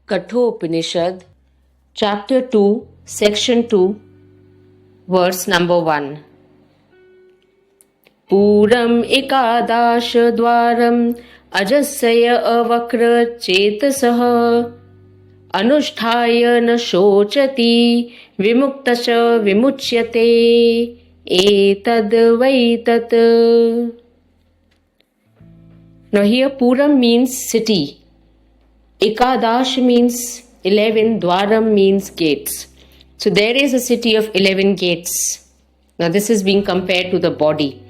Katha Upanishad, Chapter 2, Section 2, Verse number 1. Puram ekadash dwaram ajasya avakra chetasah anusthaya na shochati vimuktasya vimuchyate etad vaitat. Now here Puram means city. Ekadash means 11, Dwaram means gates. So there is a city of 11 gates. Now this is being compared to the body.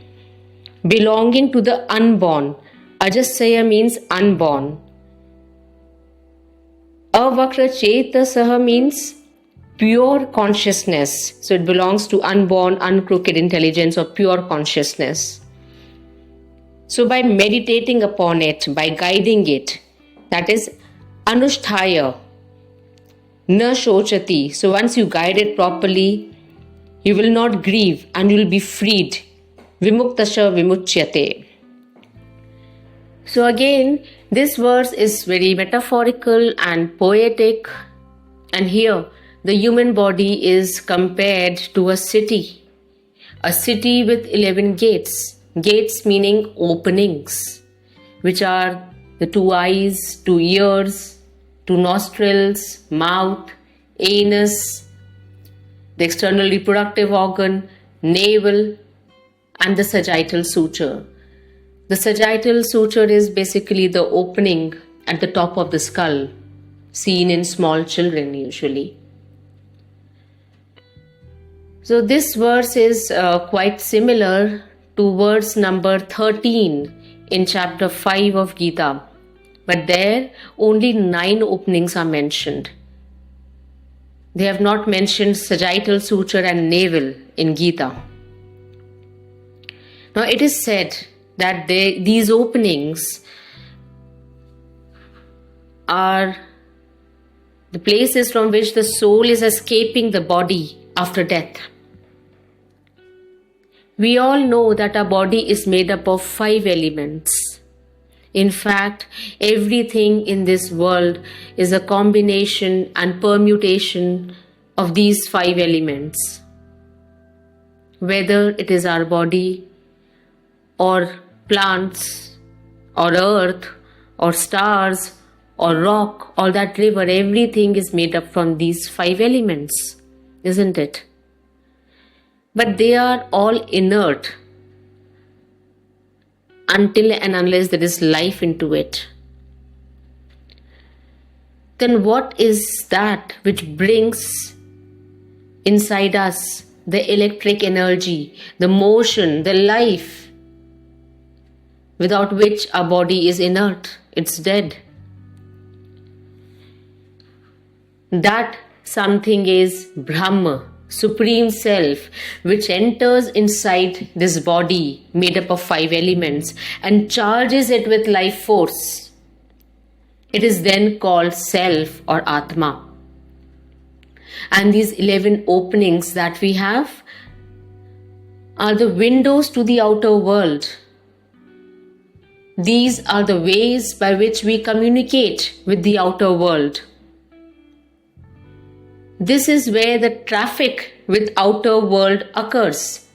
Belonging to the unborn. Ajasya means unborn. Avakra Chetasaha means pure consciousness. So it belongs to unborn, uncrooked intelligence or pure consciousness. So by meditating upon it, by guiding it, that is Anusthaya, na shochati. So once you guide it properly, you will not grieve and you will be freed. Vimuktasya vimuchyate. So again, this verse is very metaphorical and poetic. And here, the human body is compared to a city with 11 gates. Gates meaning openings, which are the 2 eyes, 2 ears, 2 nostrils, mouth, anus, the external reproductive organ, navel, and the sagittal suture. The sagittal suture is basically the opening at the top of the skull, seen in small children usually. So this verse is quite similar to verse number 13 in chapter 5 of Gita. But there only 9 openings are mentioned. They have not mentioned sagittal suture and navel in Gita. Now it is said that these openings are the places from which the soul is escaping the body after death. We all know that our body is made up of 5 elements. In fact, everything in this world is a combination and permutation of these 5 elements. Whether it is our body, or plants, or earth, or stars, or rock, or that river, everything is made up from these 5 elements, isn't it? But they are all inert until and unless there is life into it. Then what is that which brings inside us the electric energy, the motion, the life, without which our body is inert, it's dead? That something is Brahma, Supreme Self, which enters inside this body made up of 5 elements and charges it with life force. It is then called Self or Atma. And these 11 openings that we have are the windows to the outer world. These are the ways by which we communicate with the outer world. This is where the traffic with outer world occurs.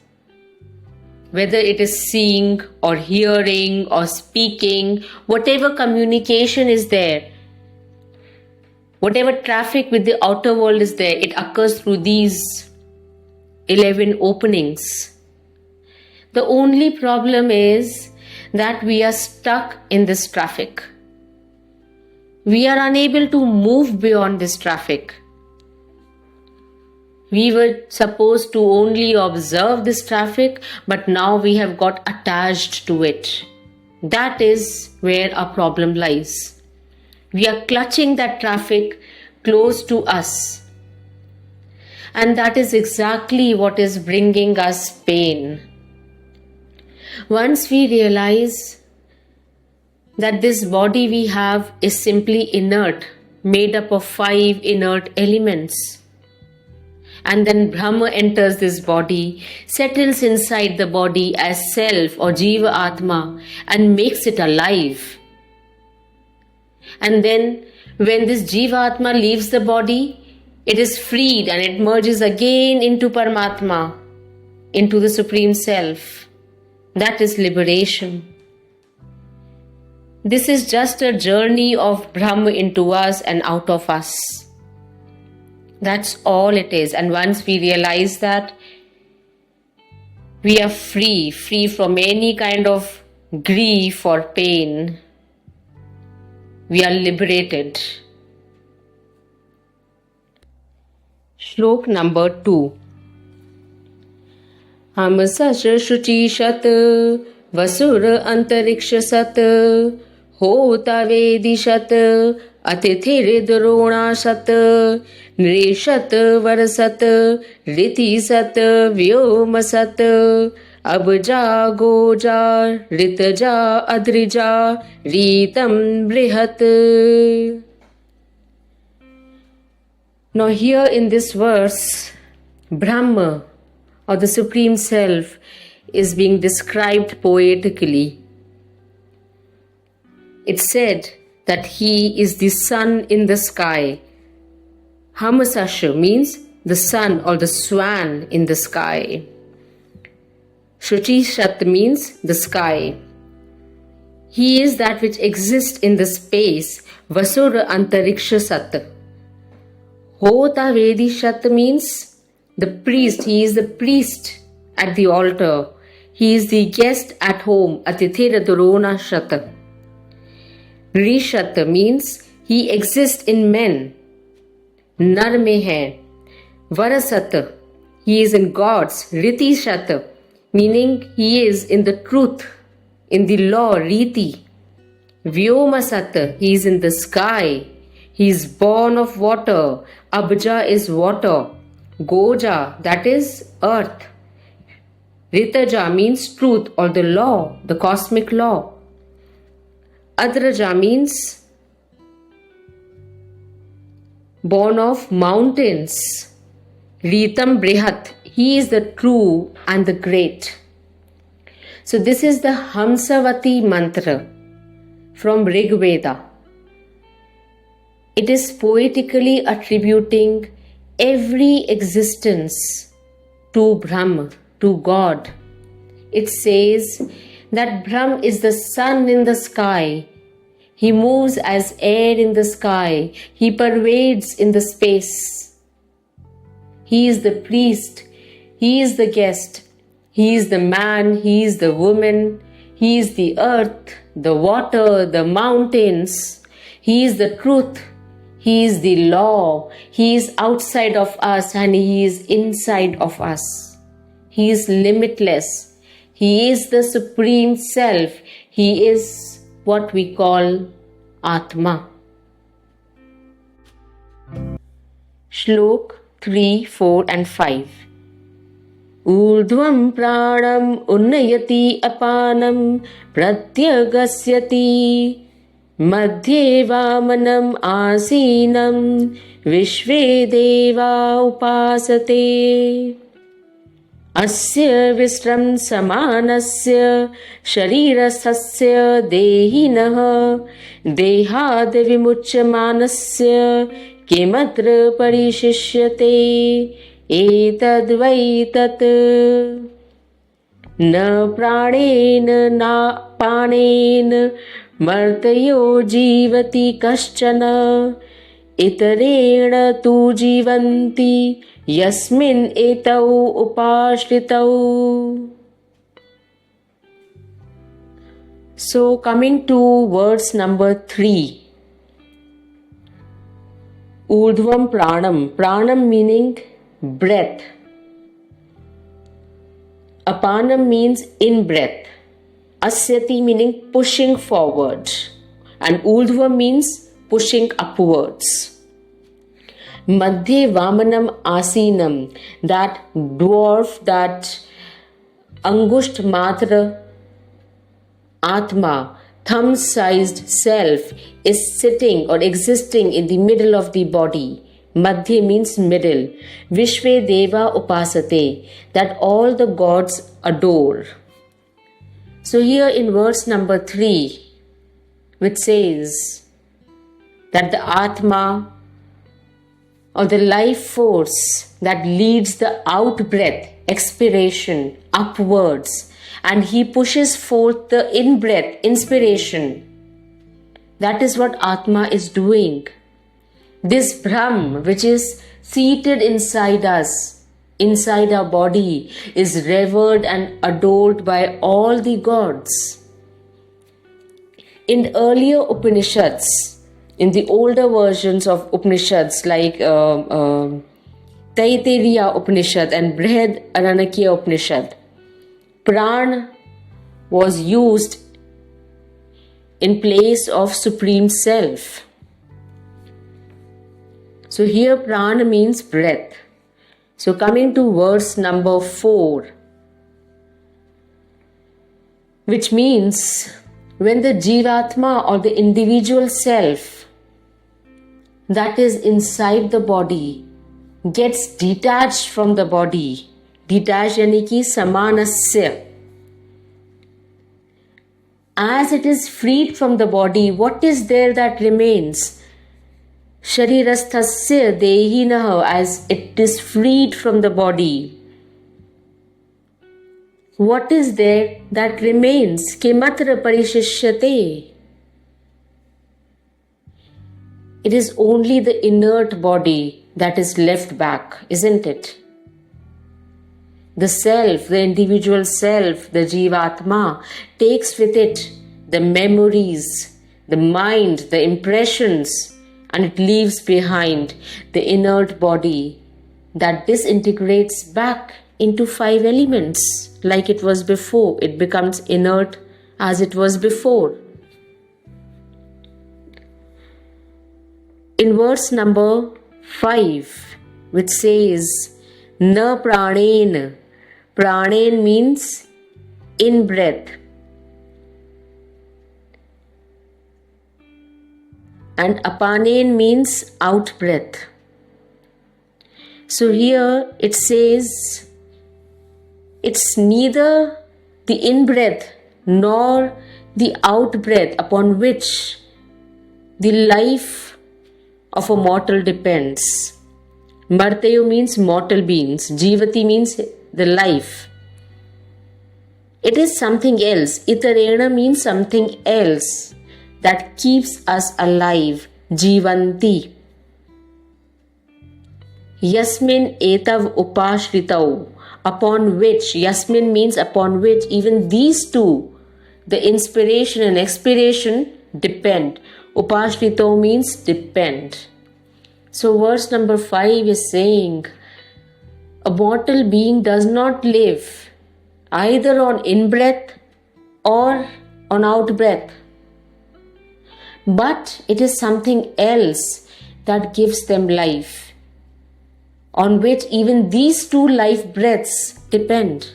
Whether it is seeing or hearing or speaking, whatever communication is there, whatever traffic with the outer world is there, it occurs through these 11 openings. The only problem is that we are stuck in this traffic. We are unable to move beyond this traffic. We were supposed to only observe this traffic, but now we have got attached to it. That is where our problem lies. We are clutching that traffic close to us. And that is exactly what is bringing us pain. Once we realize that this body we have is simply inert, made up of 5 inert elements, and then Brahma enters this body, settles inside the body as Self or Jiva Atma and makes it alive. And then when this Jivatma leaves the body, it is freed and it merges again into Paramatma, into the Supreme Self. That is liberation. This is just a journey of Brahma into us and out of us. That's all it is. And once we realize that, we are free from any kind of grief or pain. We are liberated. Shlok number 2. Ham sas shuchi shat vasur antariksha sat hota vedi shat atithir drona sat nrishat varasat riti sat vyoma sat abja goja ritaja adrija ritam brihat. Now here in this verse, Brahma or the Supreme Self is being described poetically. It said that he is the sun in the sky. Hamasasha means the sun or the swan in the sky. Shuchi Shat means the sky. He is that which exists in the space. Vasura Antariksha Sat. Hota Vedi Shat means the priest. He is the priest at the altar. He is the guest at home. Atithira Durona Shat. Rishat means he exists in men. Nar mein hai. Varasat, he is in gods. Riti Shat, meaning he is in the truth, in the law, Riti. Vyoma Sat, he is in the sky. He is born of water. Abja is water. Goja, that is earth. Ritaja means truth or the law, the cosmic law. Adraja means born of mountains. Ritam Brihat, he is the true and the great. So this is the Hamsavati mantra from Rig Veda. It is poetically attributing every existence to Brahma, to God. It says that Brahma is the sun in the sky. He moves as air in the sky. He pervades in the space. He is the priest. He is the guest. He is the man. He is the woman. He is the earth, the water, the mountains. He is the truth. He is the law. He is outside of us and He is inside of us. He is limitless. He is the Supreme Self. He is what we call Atma. Shlok 3, 4 and 5. Urdhvam pranam unnayati apanam pratyagasyati madhye vamanam asinam vishve deva upasate. Asya visram samanasya sharirasasya dehinah dehad vimucyamanasya kimatra parishishyate etadvai tat na pranena na panena martayo jivati kaschana itarena tu jivanti yasmin etau upashritau. So coming to verse number 3. Urdhvam pranam. Pranam meaning breath. Apanam means in breath. Asyati meaning pushing forward. And urdhva means pushing upwards. Madhye vamanam asinam. That dwarf, that angusht matra Atma, thumb-sized self, is sitting or existing in the middle of the body. Madhya means middle. Vishve Deva Upasate, that all the gods adore. So here in verse number 3, which says, that the Atma or the life force that leads the out breath, expiration, upwards, and he pushes forth the in breath, inspiration. That is what Atma is doing. This Brahm, which is seated inside us, inside our body, is revered and adored by all the gods. In earlier Upanishads, in the older versions of Upanishads like Taittiriya Upanishad and Brihad Aranakya Upanishad, Pran was used in place of Supreme Self. So here Pran means breath. So coming to verse number 4, which means when the Jivatma or the individual self that is inside the body gets detached from the body, detached yani ki samanasya, as it is freed from the body, what is there that remains? Sharirasthasya dehinaha, as it is freed from the body. What is there that remains? Kimatra parishishyate. It is only the inert body that is left back, isn't it? The self, the individual self, the Jivatma, takes with it the memories, the mind, the impressions, and it leaves behind the inert body that disintegrates back into 5 elements like it was before. It becomes inert as it was before. In verse number 5, which says, Na pranen. Pranen means in breath. And apanen means out breath. So here it says, it's neither the in breath nor the out breath upon which the life of a mortal depends. Martayo means mortal beings. Jivati means the life. It is something else. Itarena means something else that keeps us alive. Jivanti. Yasmin etav upashritau, upon which, Yasmin means upon which, even these two, the inspiration and expiration, depend. Upashritau means depend. So verse number 5 is saying, a mortal being does not live either on in-breath or on out-breath. But it is something else that gives them life, on which even these two life breaths depend.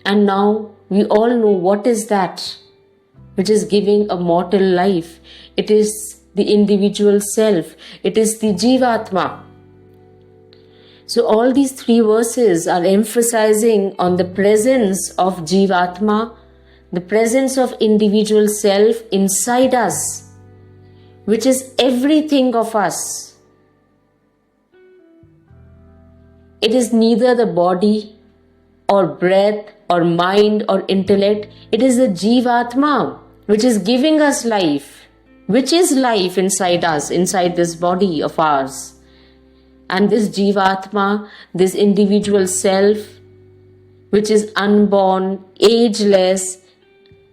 And now we all know what is that which is giving a mortal life. It is the individual self. It is the Jivatma. So all these 3 verses are emphasizing on the presence of Jivatma, the presence of individual self inside us, which is everything of us. It is neither the body or breath or mind or intellect. It is the Jivatma which is giving us life, which is life inside us, inside this body of ours. And this Jivatma, this individual self, which is unborn, ageless,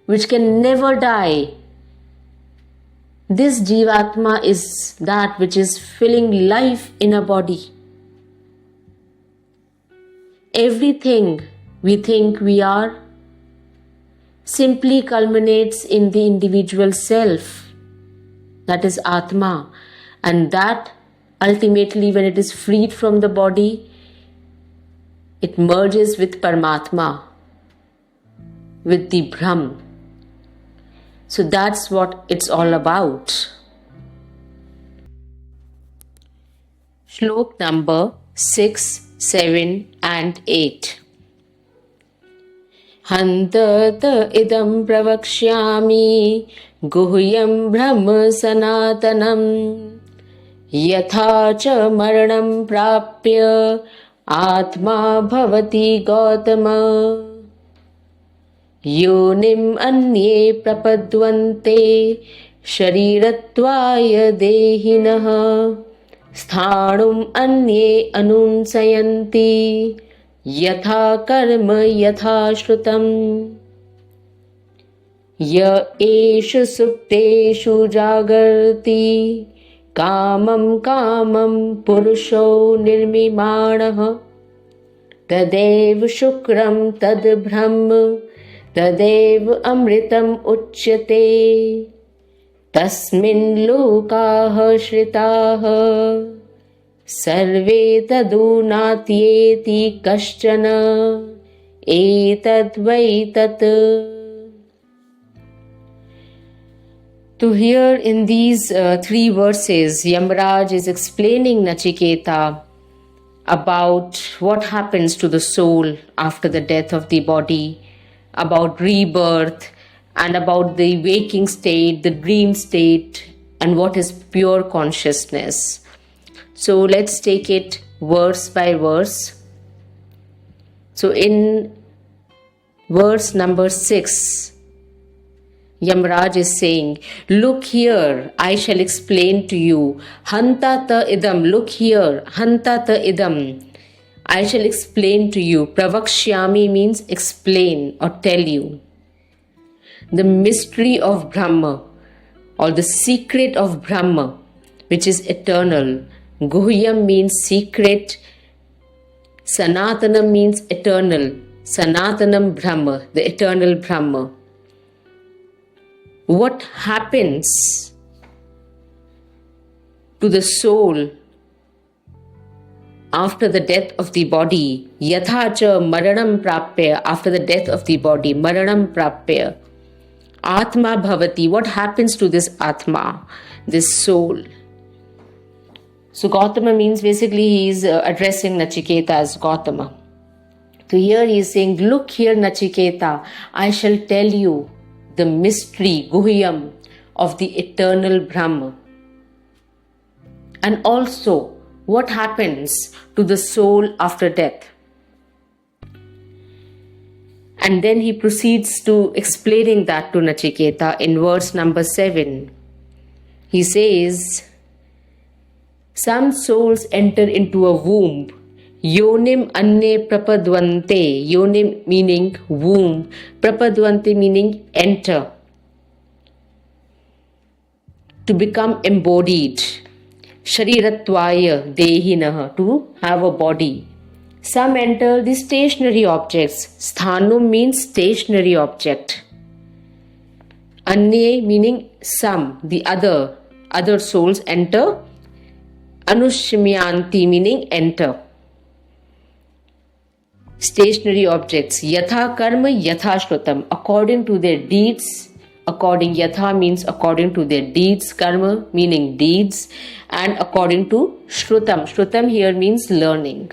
which can never die. This Jivatma is that which is filling life in a body. Everything we think we are simply culminates in the individual self, that is Atma, and that ultimately, when it is freed from the body, it merges with Paramatma, with the Brahm. So that's what it's all about. Shlok number 6, 7 and 8. Hantata idam pravakshyami Guhyam Brahma Sanatanam Yatha cha Maranam Prapya Atma Bhavati Gautama Yonim Anye Prapadvante Sharirattvaya Dehinaha Sthanum Anye Anunsayanti Yatha Karma Yatha Shrutam Ya eshu supteshu jagarti Kamam kamam purusho nirmimanaha Tadev shukram tad brahma Tadev amritam uchyate Tasmin lokaha shritaha Sarve tadunatyeti kaschana Etad vaitat. So here in these 3 verses, Yamaraj is explaining Nachiketa about what happens to the soul after the death of the body, about rebirth, and about the waking state, the dream state, and what is pure consciousness. So let's take it verse by verse. So in verse number 6, Yamaraj is saying, look here, I shall explain to you. Hanta ta idam, look here. Hanta ta idam, I shall explain to you. Pravakshyami means explain or tell you. The mystery of Brahma or the secret of Brahma, which is eternal. Guhyam means secret. Sanatanam means eternal. Sanatanam Brahma, the eternal Brahma. What happens to the soul after the death of the body? Yathacha maranam prapya, after the death of the body, maranam prapya. Atma bhavati, what happens to this Atma, this soul? So Gautama means basically he is addressing Nachiketa as Gautama. So here he is saying, look here Nachiketa, I shall tell you the mystery, Guhyam, of the eternal Brahma. And also, what happens to the soul after death. And then he proceeds to explaining that to Nachiketa in verse number 7. He says, some souls enter into a womb. Yonim anne prapadvante. Yonim meaning womb. Prapadvante meaning enter. To become embodied. Sharirattvaya dehinaha. To have a body. Some enter the stationary objects. Sthanum means stationary object. Anye meaning some. The other souls enter. Anushmyanti meaning enter. Stationary objects. Yatha karma yatha shrutam. According to their deeds. According yatha means according to their deeds. Karma meaning deeds. And according to shrutam. Shrutam here means learning.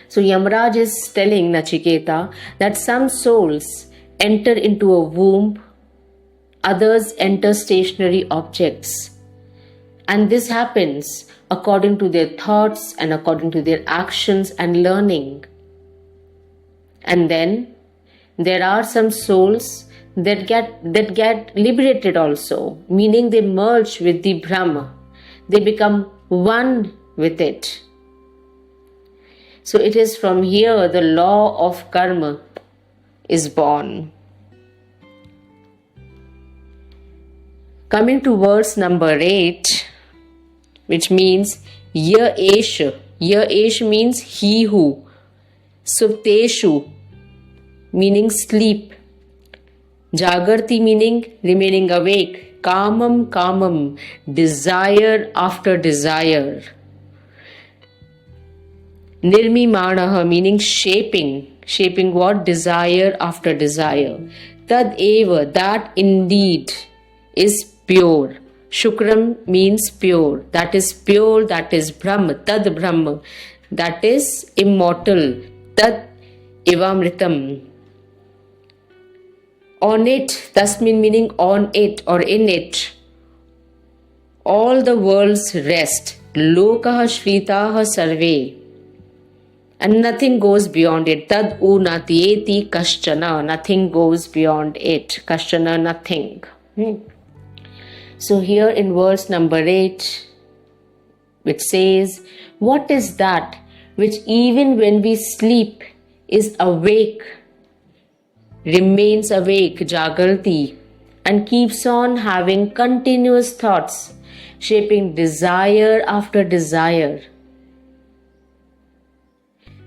So Yamaraj is telling Nachiketa that some souls enter into a womb. Others enter stationary objects. And this happens according to their thoughts and according to their actions and learning. And then there are some souls that get liberated also, meaning they merge with the Brahma. They become one with it. So it is from here the law of karma is born. Coming to verse number 8, which means Ya Esha. Ya Esha means he who. Supteshu meaning sleep. Jagarti meaning remaining awake. Kamam kamam, desire after desire. Nirmimanaha meaning shaping. Shaping what? Desire after desire. Tad eva, that indeed is pure. Shukram means pure. That is pure, that is Brahma. Tad Brahma. That is immortal. Tad evamritam. On it, tasmin meaning on it or in it, all the worlds rest. Lokaha shritaha sarve. And nothing goes beyond it. Tad unatyeti kaschana. Nothing goes beyond it. Kaschana, nothing. So here in verse number 8, which says, what is that which even when we sleep is awake, remains awake, jagarti, and keeps on having continuous thoughts, shaping desire after desire.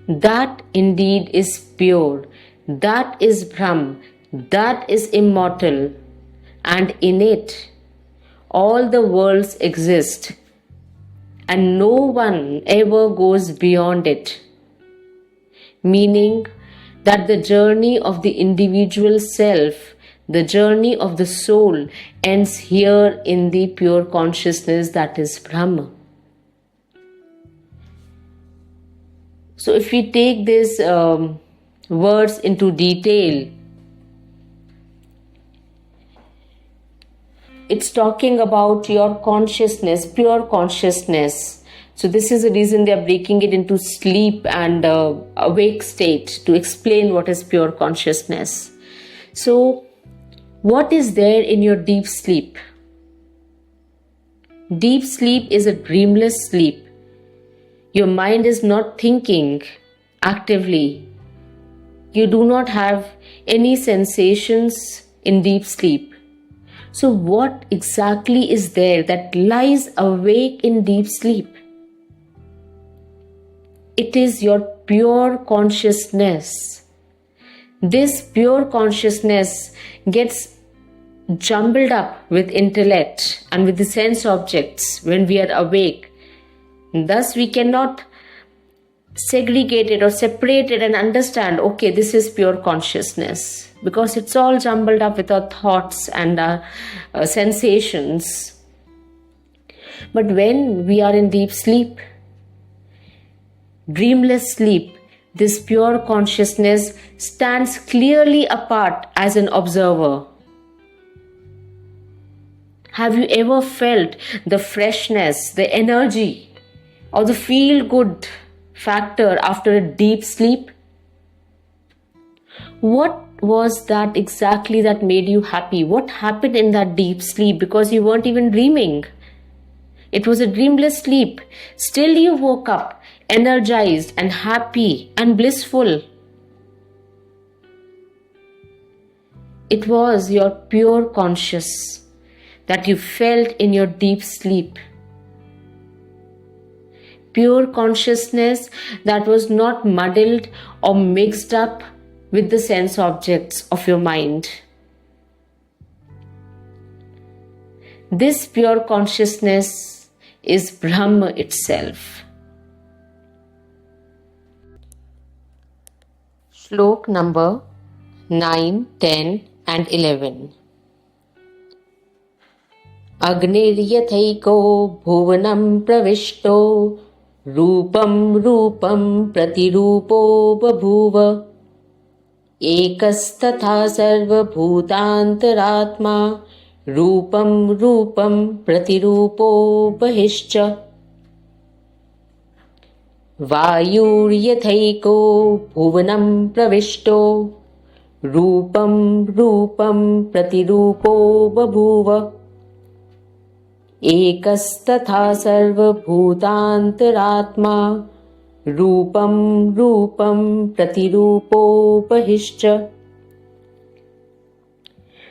That indeed is pure, that is Brahm, that is immortal, and in it all the worlds exist, and no one ever goes beyond it. Meaning that the journey of the individual self, the journey of the soul, ends here in the pure consciousness that is Brahma. So if we take these words into detail, it's talking about your consciousness, pure consciousness. So this is the reason they are breaking it into sleep and awake state to explain what is pure consciousness. So what is there in your deep sleep? Deep sleep is a dreamless sleep. Your mind is not thinking actively. You do not have any sensations in deep sleep. So what exactly is there that lies awake in deep sleep? It is your pure consciousness. This pure consciousness gets jumbled up with intellect and with the sense objects when we are awake. Thus, we cannot segregate it or separate it and understand, okay, this is pure consciousness, because it's all jumbled up with our thoughts and our sensations. But when we are in deep sleep, dreamless sleep, this pure consciousness stands clearly apart as an observer. Have you ever felt the freshness, the energy, or the feel-good factor after a deep sleep? What was that exactly that made you happy? What happened in that deep sleep? Because you weren't even dreaming. It was a dreamless sleep. Still you woke up energized and happy and blissful. It was your pure conscious that you felt in your deep sleep. Pure consciousness that was not muddled or mixed up with the sense objects of your mind. This pure consciousness is Brahma itself. Shlok number 9, 10 and 11. Agniryathaiko bhuvanam pravishto Rupam rupam pratirupo babhuva Ekastatha sarva bhutantaratma Rupam rupam pratirupo bahischa Vayuryathayiko bhuvanam pravishto Rupam rupam pratirupo babhuva Ekastatha sarva bhutantaratma Rupam rupam pratirupo bahischa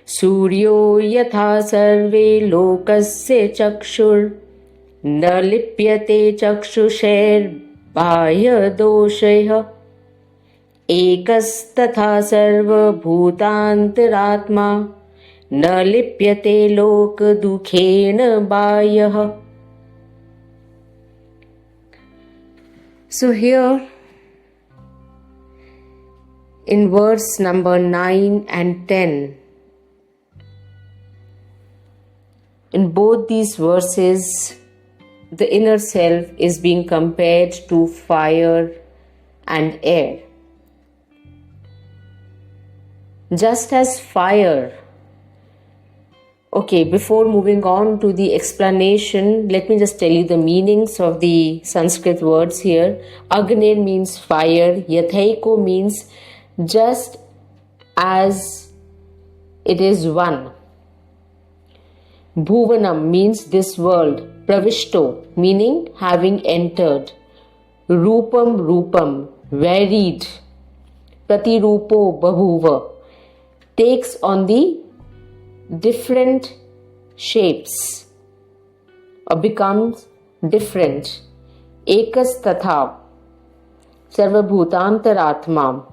Suryo yatha sarve lokasya chakshur Na lipyate chakshusher bahya doshayah Ekastatha sarva bhutantaratma Na lipyate lok dukhena bayah. So here in verse number 9 and 10, in both these verses, the inner self is being compared to fire and air. just as fire. Okay, before moving on to the explanation, let me just tell you the meanings of the Sanskrit words here. Agner means fire, Yathaiko means just as it is one. Bhuvanam means this world. Pravishto meaning having entered. Rupam, varied. Pratirupo Bahuva takes on the different shapes or becomes different. Ekas tatha sarvabhutantaratma.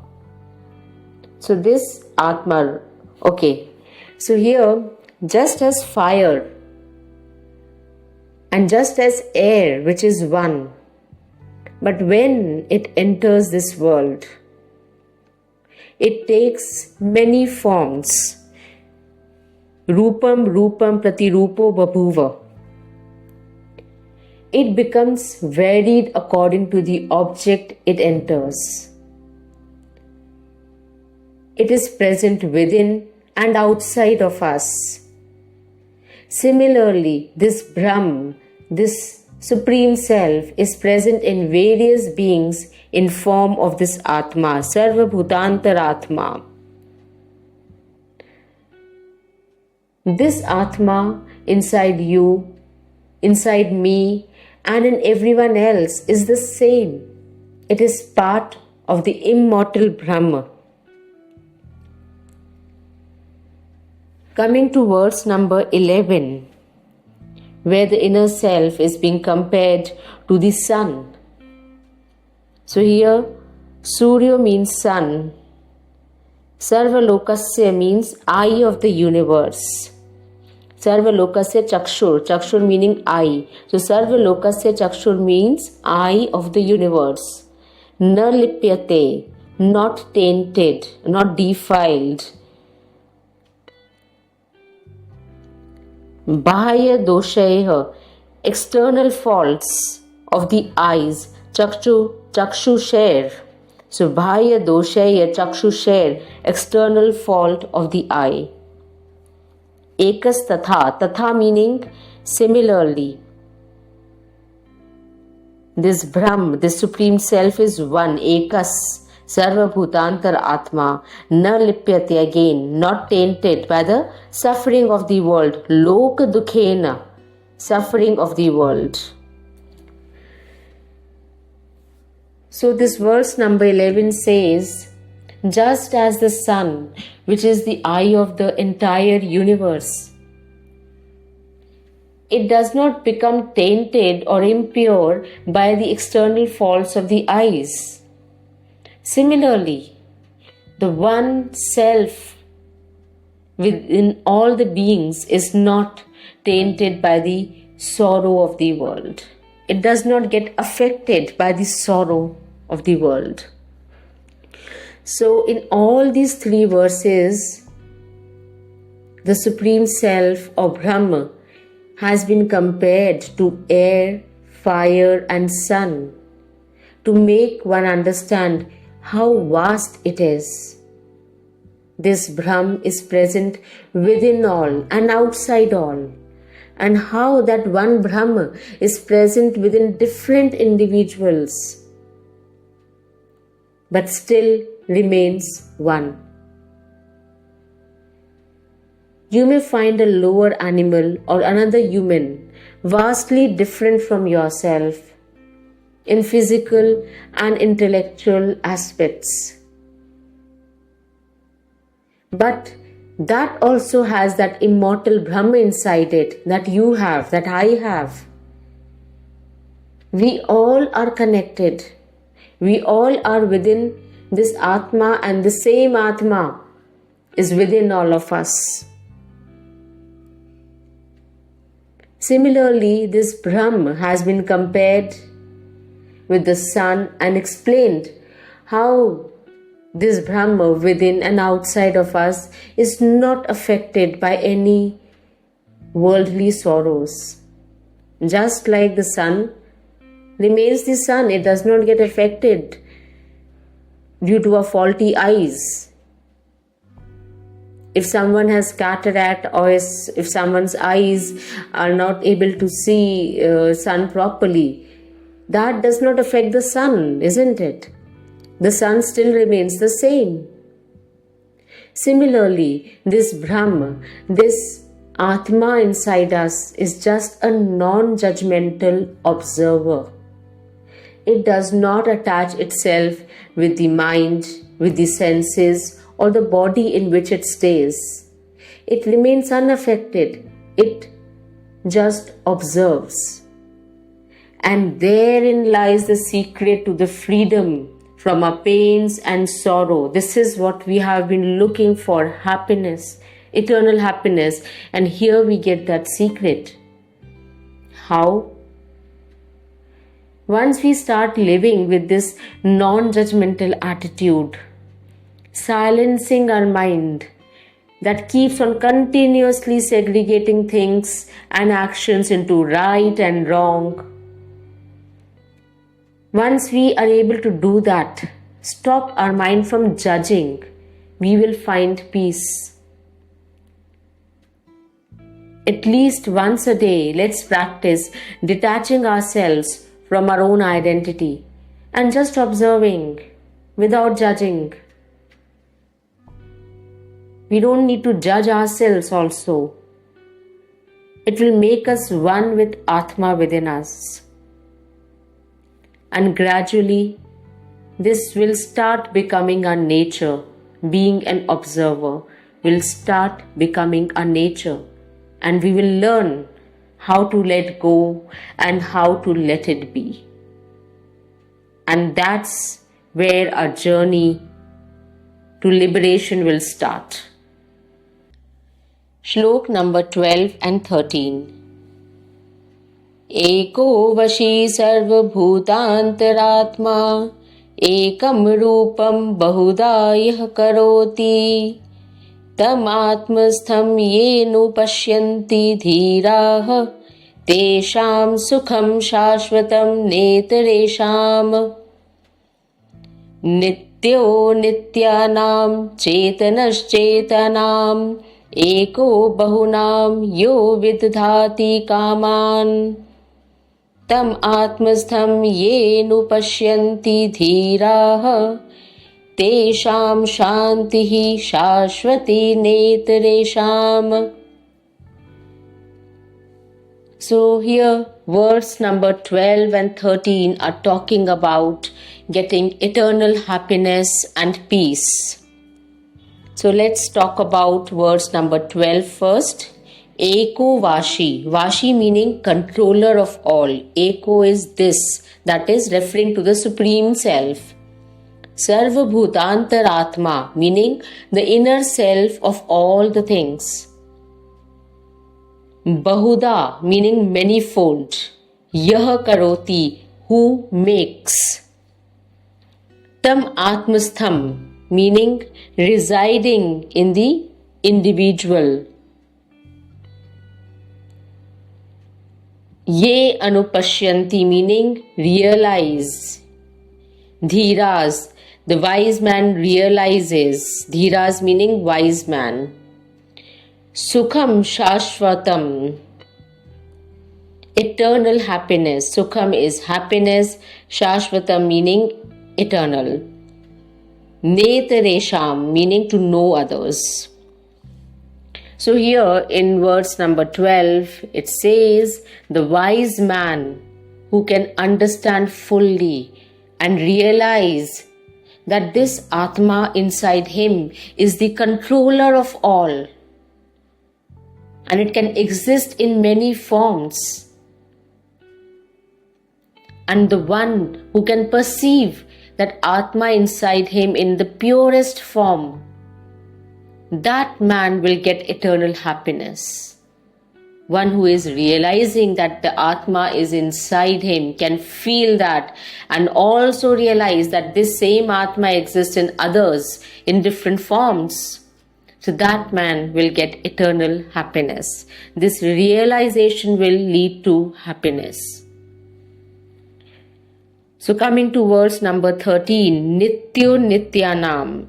So this Atma, okay. So here, just as fire and just as air, which is one, but when it enters this world, it takes many forms. Rupam pratirupo babhuva. It becomes varied according to the object it enters. It is present within and outside of us. Similarly, this Brahm, this Supreme Self, is present in various beings in form of this Atma, Sarva Bhutantaratma. This Atma inside you, inside me, and in everyone else is the same. It is part of the immortal Brahma. Coming to verse number 11, where the inner self is being compared to the sun. So here, Surya means sun. Sarvalokasya means eye of the universe. Sarvalokasya chakshur, chakshur meaning eye. So Sarvalokasya chakshur means eye of the universe. Na lipyate, not tainted, not defiled. Bahaya doshaeha, external faults of the eyes. Chakshu share. So bahaya doshaeha, chakshu share, external fault of the eye. Ekas tatha meaning similarly. This Brahm, this Supreme Self is one, Ekas, Sarva Bhutantar Atma, na lipyate, again, not tainted by the suffering of the world, lok dukhena, suffering of the world. So this verse number 11 says, just as the sun, which is the eye of the entire universe, it does not become tainted or impure by the external faults of the eyes. Similarly, the one self within all the beings is not tainted by the sorrow of the world. It does not get affected by the sorrow of the world. So in all these three verses, the Supreme Self or Brahma has been compared to air, fire and sun to make one understand how vast it is. This Brahm is present within all and outside all, and how that one Brahma is present within different individuals but still remains one. You may find a lower animal or another human vastly different from yourself in physical and intellectual aspects. But that also has that immortal Brahma inside it, that you have, that I have. We all are connected. We all are within this Atma, and the same Atma is within all of us. Similarly, this Brahma has been compared with the sun and explained how this Brahma within and outside of us is not affected by any worldly sorrows. Just like the sun remains the sun, it does not get affected due to our faulty eyes. If someone has cataract, or if someone's eyes are not able to see sun properly, that does not affect the sun, isn't it? The sun still remains the same. Similarly, this Brahma, this Atma inside us is just a non-judgmental observer. It does not attach itself with the mind, with the senses, or the body in which it stays. It remains unaffected. It just observes. And therein lies the secret to the freedom from our pains and sorrow. This is what we have been looking for, happiness, eternal happiness. And here we get that secret. How? Once we start living with this non-judgmental attitude, silencing our mind that keeps on continuously segregating things and actions into right and wrong. Once we are able to do that, stop our mind from judging, we will find peace. At least once a day, let's practice detaching ourselves from our own identity and just observing without judging. We don't need to judge ourselves also. It will make us one with Atma within us. And gradually, this will start becoming our nature. Being an observer will start becoming our nature. And we will learn how to let go and how to let it be. And that's where our journey to liberation will start. Shlok number 12 and 13. Eko vashi sarva bhutantaratma ekam rupam bahuda yah karoti tam atmastham yenu pashyanti dhirah tesham sukham shashvatam netaresham nityo nityanam chetanam eko bahunam yo vidhati kaman tam atmastham yenu pashyanti dhirah tesham shantihi shashvati netaresham. So here verse number 12 and 13 are talking about getting eternal happiness and peace. So let's talk about verse number 12 first. Eko Vashi. Vashi meaning controller of all. Eko is this, that is referring to the Supreme Self. Sarva Bhutantaratma meaning the inner self of all the things. Bahuda meaning manifold. Yah Karoti, who makes. Tam Atmastham meaning residing in the individual. Ye anupashyanti meaning realize. Dhiras, the wise man realizes. Dhiras meaning wise man. Sukham shashvatam, eternal happiness. Sukham is happiness, shashvatam meaning eternal. Netaresham meaning to know others. So here in verse number 12, it says, the wise man who can understand fully and realize that this Atma inside him is the controller of all. And it can exist in many forms. And the one who can perceive that Atma inside him in the purest form, that man will get eternal happiness. One who is realizing that the Atma is inside him can feel that and also realize that this same Atma exists in others in different forms. So that man will get eternal happiness. This realization will lead to happiness. So coming to verse number 13, Nityo Nityanam.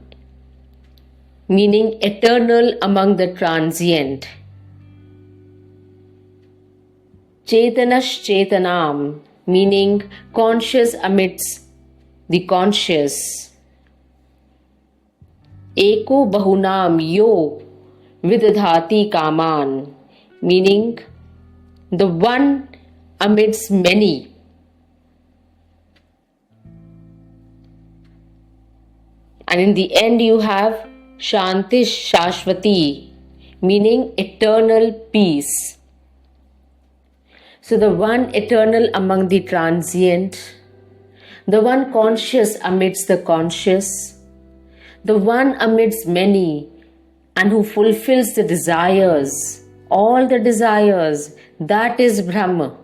meaning eternal among the transient. Chetanash Chetanam, meaning conscious amidst the conscious. Eko Bahunam Yo Vidadhati Kaman, meaning the one amidst many. And in the end you have Shantish Shashvati, meaning eternal peace. So the one eternal among the transient, the one conscious amidst the conscious, the one amidst many, and who fulfills the desires, all the desires, that is Brahma.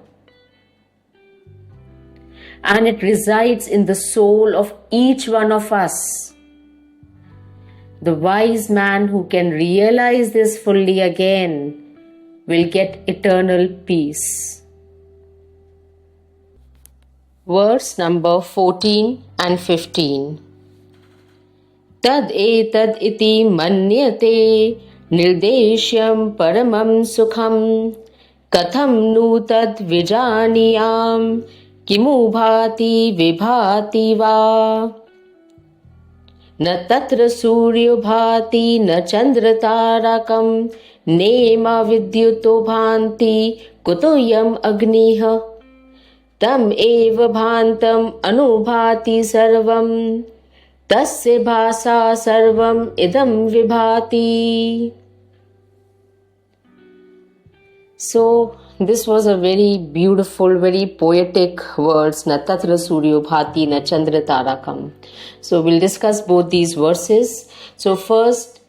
And it resides in the soul of each one of us. The wise man who can realize this fully again will get eternal peace. Verse number 14 and 15. Tad etad iti manyate nirdeshyam paramam sukham katham nu tad vijaniyam kimu bhati vibhati va. न तत्र सूर्यो भाति न चंद्र तारकम नेमा विद्युतो भान्ति कुतो यम अग्निः तम एव भान्तम अनुभाति सर्वम तस्य भासा सर्वम इदम विभाति. So this was a very beautiful, very poetic words. Na tatra suryo bhati na chandra tarakam. So we'll discuss both these verses. So first,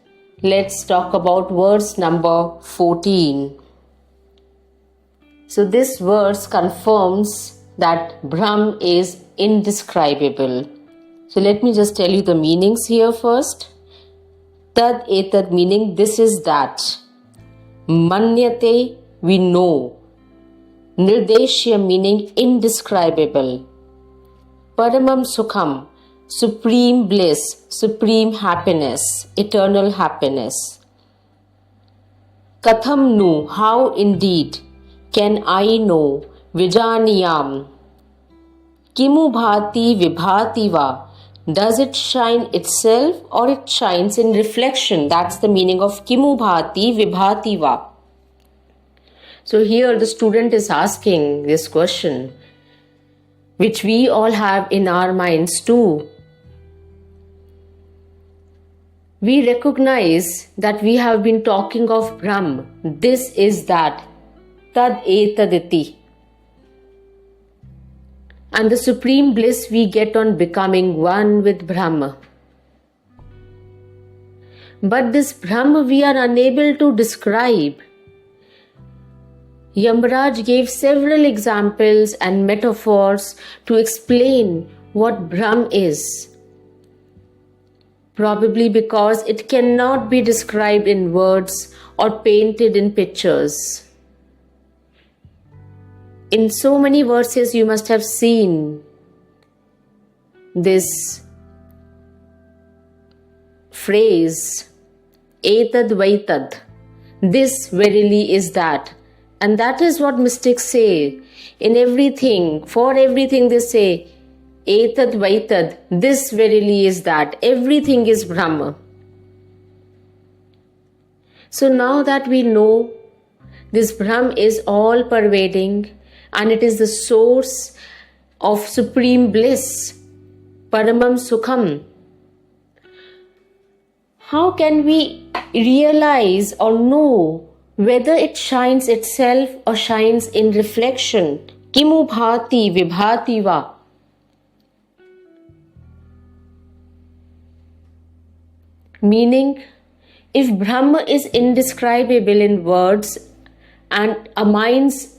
let's talk about verse number 14. So this verse confirms that Brahm is indescribable. So let me just tell you the meanings here first. Tad etad meaning this is that. Manyate, we know. Nirdeshya meaning indescribable. Paramam sukham, supreme bliss, supreme happiness, eternal happiness. Katham nu, how indeed can I know? Vijaniyam. Kimu bhati vibhati va. Does it shine itself or it shines in reflection? That's the meaning of kimu bhati vibhati va. So here the student is asking this question, which we all have in our minds too. We recognize that we have been talking of Brahm. This is that. Tad etaditi. And the supreme bliss we get on becoming one with Brahma. But this Brahma we are unable to describe. Yamraj gave several examples and metaphors to explain what Brahm is. Probably because it cannot be described in words or painted in pictures. In so many verses you must have seen this phrase, etad vaitad, this verily is that. And that is what mystics say. In everything, for everything they say, etad vaitad, this verily is that. Everything is Brahma. So now that we know this Brahm is all pervading and it is the source of supreme bliss, paramam sukham, how can we realize or know whether it shines itself or shines in reflection? Kimu bhati vibhati va. Meaning, if Brahma is indescribable in words and our minds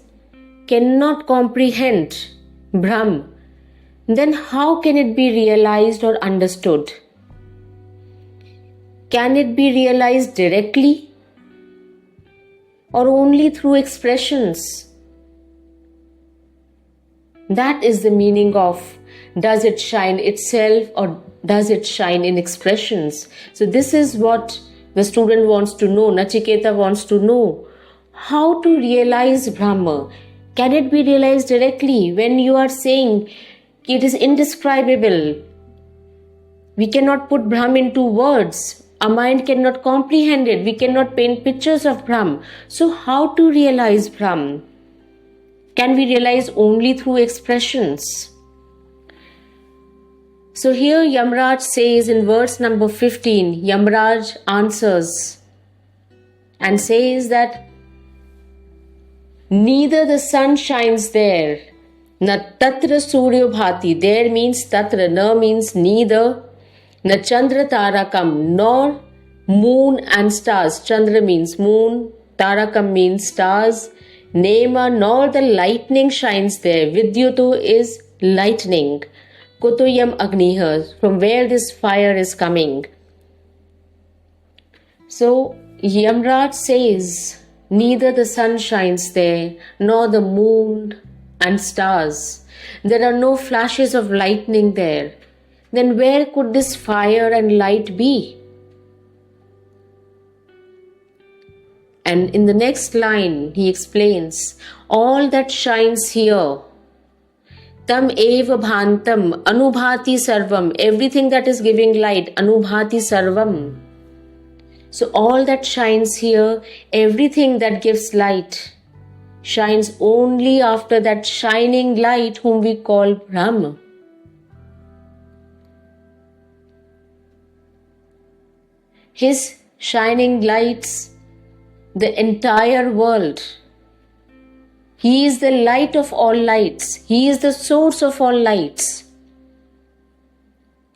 cannot comprehend Brahm, then how can it be realized or understood? Can it be realized directly or only through expressions? That is the meaning of does it shine itself or does it shine in expressions? So this is what the student wants to know. Nachiketa wants to know how to realize Brahma. Can it be realized directly? When you are saying it is indescribable, we cannot put Brahm into words. Our mind cannot comprehend it. We cannot paint pictures of Brahm. So how to realize Brahm? Can we realize only through expressions? So here Yamraj says in verse number 15, Yamraj answers and says that neither the sun shines there, na tatra suryo bhati, there means tatra, na means neither, na chandra tarakam, nor moon and stars. Chandra means moon, tarakam means stars, nema, nor the lightning shines there. Vidyuto is lightning. Kutoyam agniha, from where this fire is coming. So Yamraj says, neither the sun shines there, nor the moon and stars. There are no flashes of lightning there. Then where could this fire and light be? And in the next line, he explains, all that shines here, tam eva bhantam anubhati sarvam, everything that is giving light, anubhati sarvam. So all that shines here, everything that gives light, shines only after that shining light whom we call Brahma. His shining lights the entire world. He is the light of all lights. He is the source of all lights.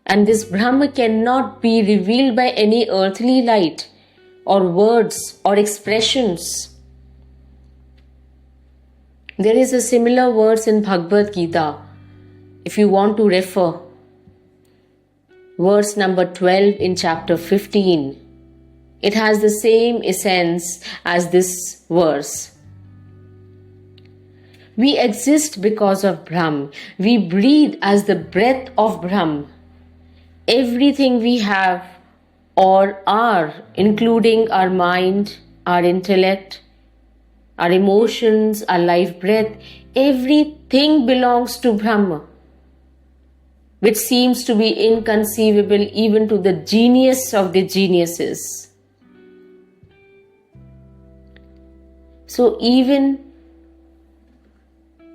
And this Brahma cannot be revealed by any earthly light or words or expressions. There is a similar verse in Bhagavad Gita, if you want to refer. Verse number 12 in chapter 15. It has the same essence as this verse. We exist because of Brahm. We breathe as the breath of Brahm. Everything we have or are, including our mind, our intellect, our emotions, our life breath, everything belongs to Brahma, which seems to be inconceivable even to the genius of the geniuses. So even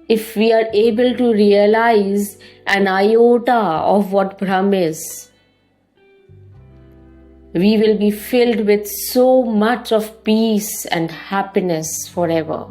if we are able to realize an iota of what Brahm is, we will be filled with so much of peace and happiness forever.